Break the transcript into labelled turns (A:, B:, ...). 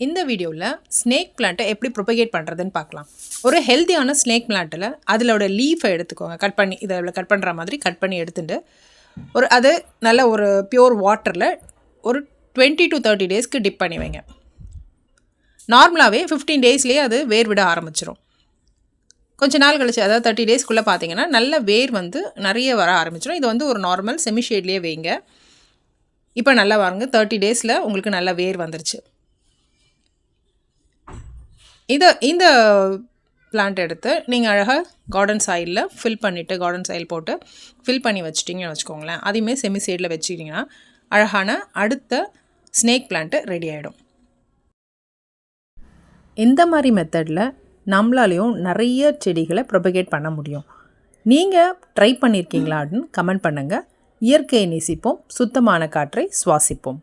A: இந்த வீடியோவில் ஸ்னேக் பிளான்ட்டை எப்படி ப்ரொபகேட் பண்ணுறதுன்னு பார்க்கலாம். ஒரு ஹெல்த்தியான ஸ்னேக் பிளான்ட்டில் அதிலோட லீஃபை எடுத்துக்கோங்க. கட் பண்ணி இதில் கட் பண்ணுற மாதிரி கட் பண்ணி எடுத்துட்டு அது நல்ல ஒரு பியூர் வாட்டரில் ஒரு 20 to 30 டேஸ்க்கு டிப் பண்ணி வைங்க. நார்மலாகவே 15 டேஸ்லேயே அது வேர் விட ஆரம்பிச்சிடும். கொஞ்சம் நாள் கழிச்சு, அதாவது 30 டேஸ்க்குள்ளே பார்த்தீங்கன்னா நல்ல வேர் நிறைய வர ஆரம்பிச்சிடும். இது ஒரு நார்மல் செமி ஷேட்லேயே வைங்க. இப்போ நல்லா வாங்க, 30 டேஸில் உங்களுக்கு நல்ல வேர் வந்துருச்சு. இந்த பிளான்ட் எடுத்து நீங்கள் அழகாக கார்டன் சாயிலில் ஃபில் பண்ணிவிட்டு, கார்டன் சாயில் போட்டு ஃபில் பண்ணி வச்சிட்டிங்கன்னு வச்சுக்கோங்களேன். அதையுமே செமி ஷேடில் வச்சிட்டிங்கன்னா அழகான அடுத்த ஸ்னேக் பிளான்ட்டு ரெடி ஆகிடும். இந்த மாதிரி மெத்தடில் நம்மளாலையும் நிறைய செடிகளை ப்ரொபகேட் பண்ண முடியும். நீங்கள் ட்ரை பண்ணியிருக்கீங்களா அப்படின்னு கமெண்ட் பண்ணுங்கள். இயற்கையை நேசிப்போம், சுத்தமான காற்றை சுவாசிப்போம்.